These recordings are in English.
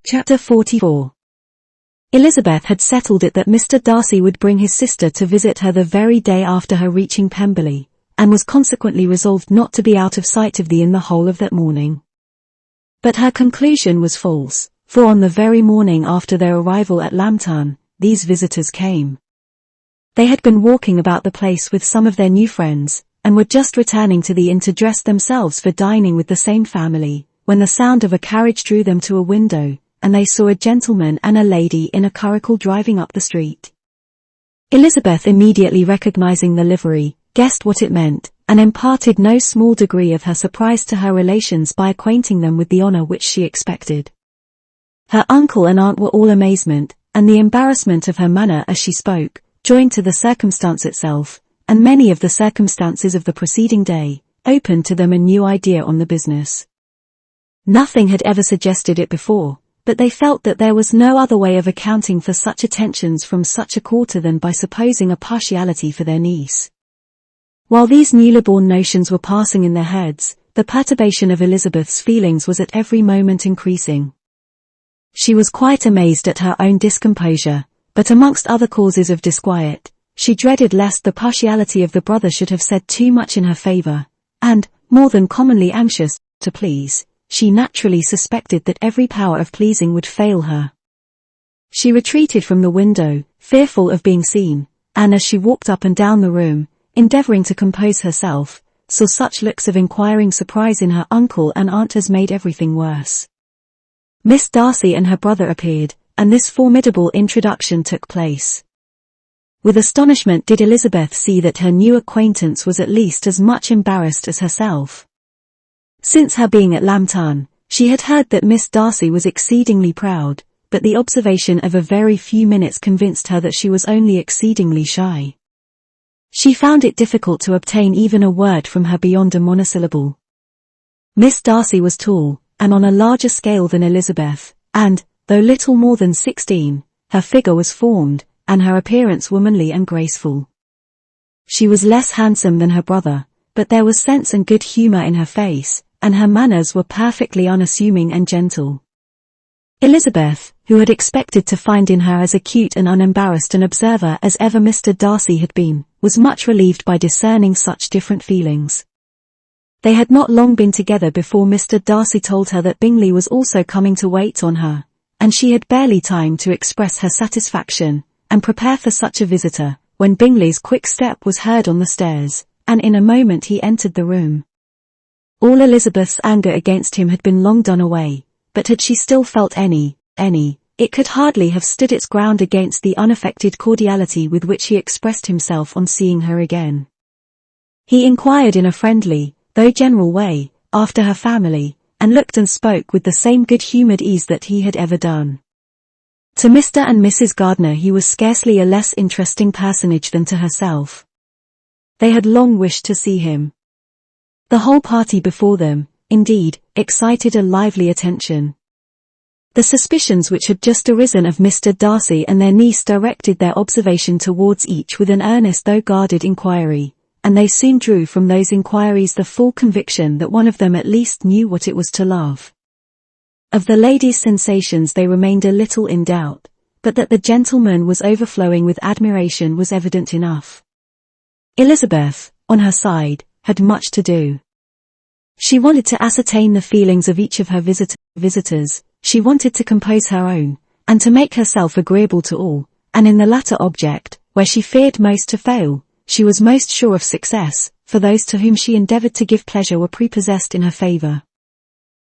Chapter 44. Elizabeth had settled it that Mr. Darcy would bring his sister to visit her the very day after her reaching Pemberley, and was consequently resolved not to be out of sight of the inn the whole of that morning. But her conclusion was false, for on the very morning after their arrival at Lambton, these visitors came. They had been walking about the place with some of their new friends, and were just returning to the inn to dress themselves for dining with the same family, when the sound of a carriage drew them to a window, and they saw a gentleman and a lady in a curricle driving up the street. Elizabeth, immediately recognizing the livery, guessed what it meant, and imparted no small degree of her surprise to her relations by acquainting them with the honor which she expected. Her uncle and aunt were all amazement, and the embarrassment of her manner as she spoke, joined to the circumstance itself, and many of the circumstances of the preceding day, opened to them a new idea on the business. Nothing had ever suggested it before, but they felt that there was no other way of accounting for such attentions from such a quarter than by supposing a partiality for their niece. While these newly born notions were passing in their heads, the perturbation of Elizabeth's feelings was at every moment increasing. She was quite amazed at her own discomposure, but amongst other causes of disquiet, she dreaded lest the partiality of the brother should have said too much in her favour, and, more than commonly anxious to please, she naturally suspected that every power of pleasing would fail her. She retreated from the window, fearful of being seen, and as she walked up and down the room, endeavouring to compose herself, saw such looks of inquiring surprise in her uncle and aunt as made everything worse. Miss Darcy and her brother appeared, and this formidable introduction took place. With astonishment did Elizabeth see that her new acquaintance was at least as much embarrassed as herself. Since her being at Lambton, she had heard that Miss Darcy was exceedingly proud, but the observation of a very few minutes convinced her that she was only exceedingly shy. She found it difficult to obtain even a word from her beyond a monosyllable. Miss Darcy was tall, and on a larger scale than Elizabeth, and, though little more than 16, her figure was formed, and her appearance womanly and graceful. She was less handsome than her brother, but there was sense and good humour in her face, and her manners were perfectly unassuming and gentle. Elizabeth, who had expected to find in her as acute and unembarrassed an observer as ever Mr. Darcy had been, was much relieved by discerning such different feelings. They had not long been together before Mr. Darcy told her that Bingley was also coming to wait on her, and she had barely time to express her satisfaction, and prepare for such a visitor, when Bingley's quick step was heard on the stairs, and in a moment he entered the room. All Elizabeth's anger against him had been long done away, but had she still felt any, it could hardly have stood its ground against the unaffected cordiality with which he expressed himself on seeing her again. He inquired in a friendly, though general way, after her family, and looked and spoke with the same good-humoured ease that he had ever done. To Mr. and Mrs. Gardiner he was scarcely a less interesting personage than to herself. They had long wished to see him. The whole party before them, indeed, excited a lively attention. The suspicions which had just arisen of Mr. Darcy and their niece directed their observation towards each with an earnest though guarded inquiry, and they soon drew from those inquiries the full conviction that one of them at least knew what it was to love. Of the lady's sensations they remained a little in doubt, but that the gentleman was overflowing with admiration was evident enough. Elizabeth, on her side, had much to do. She wanted to ascertain the feelings of each of her visitors, she wanted to compose her own, and to make herself agreeable to all, and in the latter object, where she feared most to fail, she was most sure of success, for those to whom she endeavoured to give pleasure were prepossessed in her favour.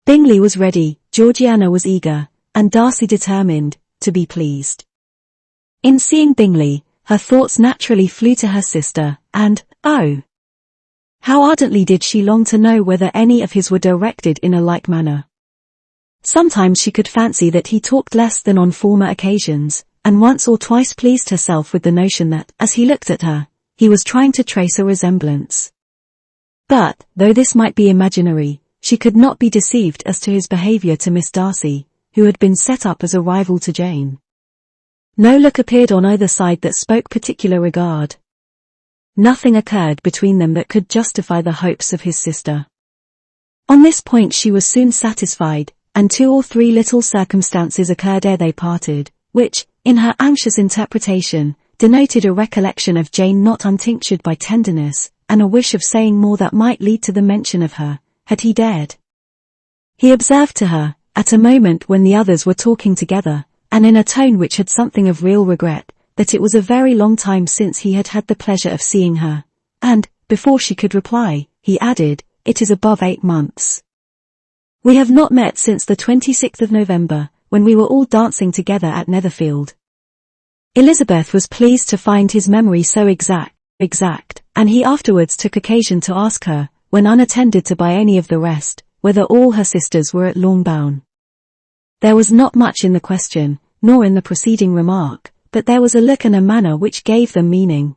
Bingley was ready, Georgiana was eager, and Darcy determined, to be pleased. In seeing Bingley, her thoughts naturally flew to her sister, and, oh! how ardently did she long to know whether any of his were directed in a like manner. Sometimes she could fancy that he talked less than on former occasions, and once or twice pleased herself with the notion that, as he looked at her, he was trying to trace a resemblance. But, though this might be imaginary, she could not be deceived as to his behaviour to Miss Darcy, who had been set up as a rival to Jane. No look appeared on either side that spoke particular regard. Nothing occurred between them that could justify the hopes of his sister. On this point she was soon satisfied, and 2 or 3 little circumstances occurred ere they parted, which, in her anxious interpretation, denoted a recollection of Jane not untinctured by tenderness, and a wish of saying more that might lead to the mention of her, had he dared. He observed to her, at a moment when the others were talking together, and in a tone which had something of real regret, that it was a very long time since he had had the pleasure of seeing her, and, before she could reply, he added, "It is above 8 months. We have not met since the 26th of November, when we were all dancing together at Netherfield." Elizabeth was pleased to find his memory so exact, and he afterwards took occasion to ask her, when unattended to by any of the rest, whether all her sisters were at Longbourn. There was not much in the question, nor in the preceding remark, but there was a look and a manner which gave them meaning.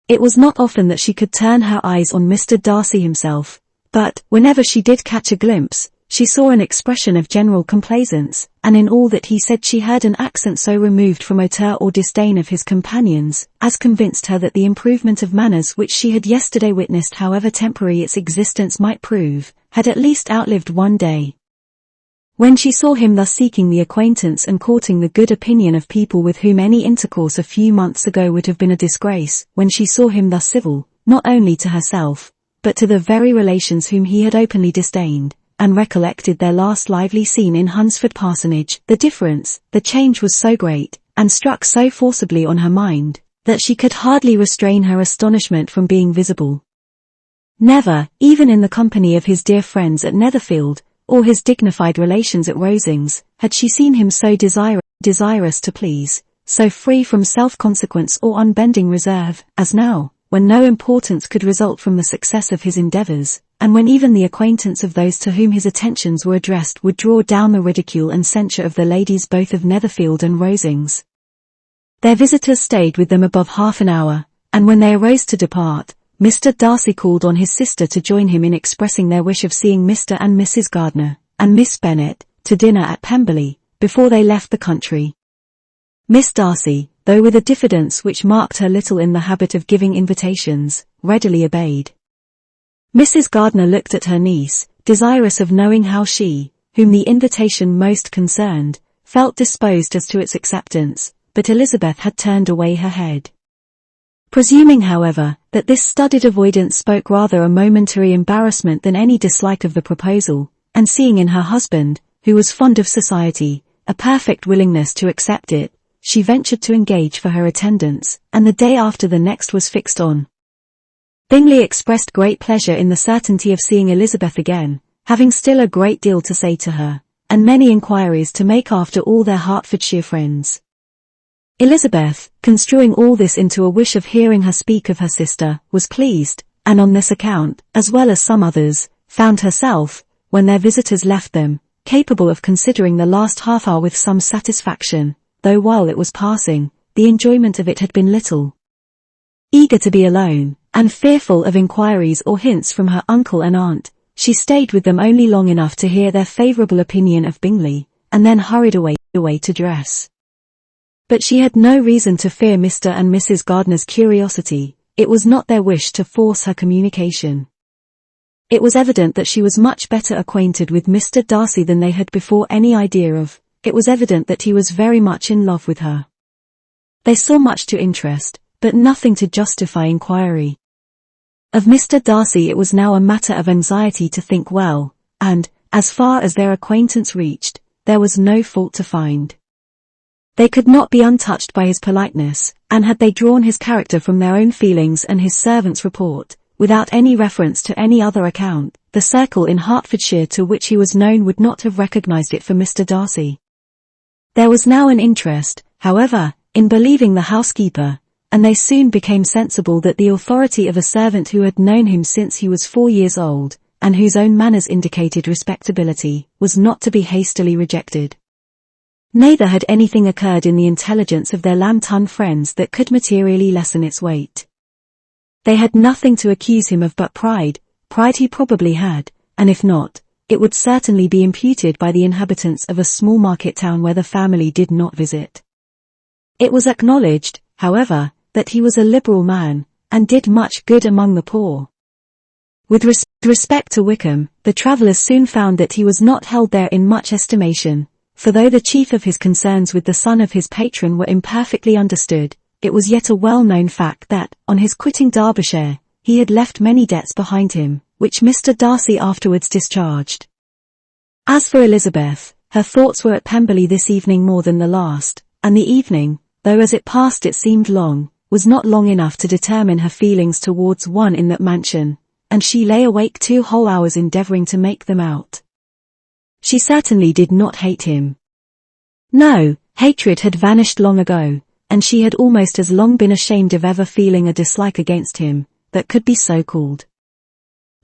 It was not often that she could turn her eyes on Mr. Darcy himself, but, whenever she did catch a glimpse, she saw an expression of general complaisance, and in all that he said she heard an accent so removed from hauteur or disdain of his companions, as convinced her that the improvement of manners which she had yesterday witnessed, however temporary its existence might prove, had at least outlived one day. When she saw him thus seeking the acquaintance and courting the good opinion of people with whom any intercourse a few months ago would have been a disgrace, when she saw him thus civil, not only to herself, but to the very relations whom he had openly disdained, and recollected their last lively scene in Hunsford Parsonage, the change was so great, and struck so forcibly on her mind, that she could hardly restrain her astonishment from being visible. Never, even in the company of his dear friends at Netherfield, or his dignified relations at Rosings, had she seen him so desirous to please, so free from self-consequence or unbending reserve, as now, when no importance could result from the success of his endeavours, and when even the acquaintance of those to whom his attentions were addressed would draw down the ridicule and censure of the ladies both of Netherfield and Rosings. Their visitors stayed with them above half an hour, and when they arose to depart, Mr. Darcy called on his sister to join him in expressing their wish of seeing Mr. and Mrs. Gardiner, and Miss Bennet, to dinner at Pemberley, before they left the country. Miss Darcy, though with a diffidence which marked her little in the habit of giving invitations, readily obeyed. Mrs. Gardiner looked at her niece, desirous of knowing how she, whom the invitation most concerned, felt disposed as to its acceptance, but Elizabeth had turned away her head. Presuming, however, that this studied avoidance spoke rather a momentary embarrassment than any dislike of the proposal, and seeing in her husband, who was fond of society, a perfect willingness to accept it, she ventured to engage for her attendance, and the day after the next was fixed on. Bingley expressed great pleasure in the certainty of seeing Elizabeth again, having still a great deal to say to her, and many inquiries to make after all their Hertfordshire friends. Elizabeth, construing all this into a wish of hearing her speak of her sister, was pleased, and on this account, as well as some others, found herself, when their visitors left them, capable of considering the last half-hour with some satisfaction, though while it was passing, the enjoyment of it had been little. Eager to be alone, and fearful of inquiries or hints from her uncle and aunt, she stayed with them only long enough to hear their favourable opinion of Bingley, and then hurried away to dress. But she had no reason to fear Mr. and Mrs. Gardiner's curiosity. It was not their wish to force her communication. It was evident that she was much better acquainted with Mr. Darcy than they had before any idea of. It was evident that he was very much in love with her. They saw much to interest, but nothing to justify inquiry. Of Mr. Darcy it was now a matter of anxiety to think well, and, as far as their acquaintance reached, there was no fault to find. They could not be untouched by his politeness, and had they drawn his character from their own feelings and his servant's report, without any reference to any other account, the circle in Hertfordshire to which he was known would not have recognised it for Mr. Darcy. There was now an interest, however, in believing the housekeeper, and they soon became sensible that the authority of a servant who had known him since he was 4 years old, and whose own manners indicated respectability, was not to be hastily rejected. Neither had anything occurred in the intelligence of their Lambton friends that could materially lessen its weight. They had nothing to accuse him of but pride he probably had, and if not, it would certainly be imputed by the inhabitants of a small market town where the family did not visit. It was acknowledged, however, that he was a liberal man, and did much good among the poor. With respect to Wickham, the travellers soon found that he was not held there in much estimation, for though the chief of his concerns with the son of his patron were imperfectly understood, it was yet a well-known fact that, on his quitting Derbyshire, he had left many debts behind him, which Mr. Darcy afterwards discharged. As for Elizabeth, her thoughts were at Pemberley this evening more than the last, and the evening, though as it passed it seemed long, was not long enough to determine her feelings towards one in that mansion, and she lay awake 2 whole hours endeavouring to make them out. She certainly did not hate him. No, hatred had vanished long ago, and she had almost as long been ashamed of ever feeling a dislike against him, that could be so called.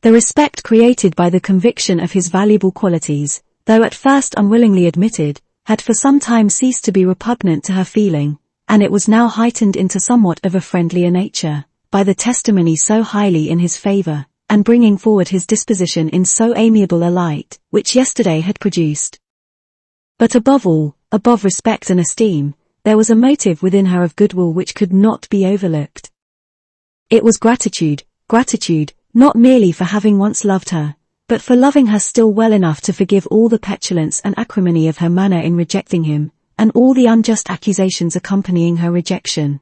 The respect created by the conviction of his valuable qualities, though at first unwillingly admitted, had for some time ceased to be repugnant to her feeling, and it was now heightened into somewhat of a friendlier nature, by the testimony so highly in his favour, and bringing forward his disposition in so amiable a light, which yesterday had produced. But above all, above respect and esteem, there was a motive within her of goodwill which could not be overlooked. It was gratitude, not merely for having once loved her, but for loving her still well enough to forgive all the petulance and acrimony of her manner in rejecting him, and all the unjust accusations accompanying her rejection.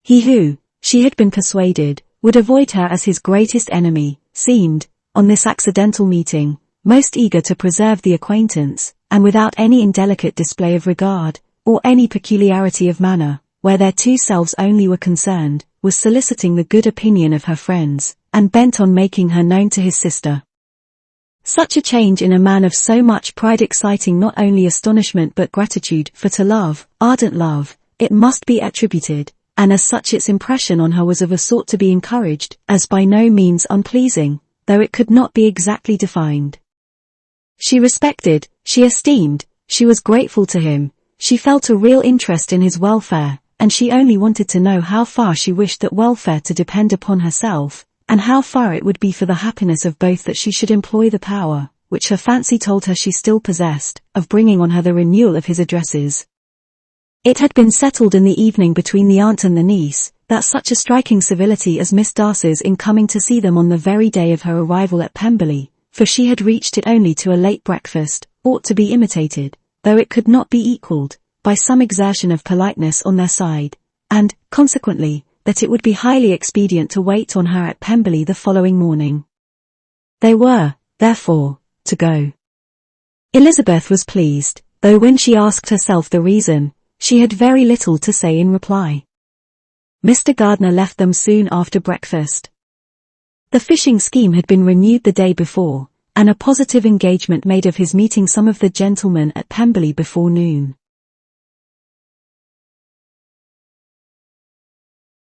He who, she had been persuaded, would avoid her as his greatest enemy, seemed, on this accidental meeting, most eager to preserve the acquaintance, and without any indelicate display of regard, or any peculiarity of manner, where their 2 selves only were concerned, was soliciting the good opinion of her friends, and bent on making her known to his sister. Such a change in a man of so much pride exciting not only astonishment but gratitude, for to love, ardent love, it must be attributed, and as such its impression on her was of a sort to be encouraged, as by no means unpleasing, though it could not be exactly defined. She respected, she esteemed, she was grateful to him, she felt a real interest in his welfare, and she only wanted to know how far she wished that welfare to depend upon herself, and how far it would be for the happiness of both that she should employ the power, which her fancy told her she still possessed, of bringing on her the renewal of his addresses. It had been settled in the evening between the aunt and the niece, that such a striking civility as Miss Darcy's in coming to see them on the very day of her arrival at Pemberley, for she had reached it only to a late breakfast, ought to be imitated, though it could not be equalled, by some exertion of politeness on their side, and, consequently, that it would be highly expedient to wait on her at Pemberley the following morning. They were, therefore, to go. Elizabeth was pleased, though when she asked herself the reason, she had very little to say in reply. Mr. Gardiner left them soon after breakfast. The fishing scheme had been renewed the day before, and a positive engagement made of his meeting some of the gentlemen at Pemberley before noon.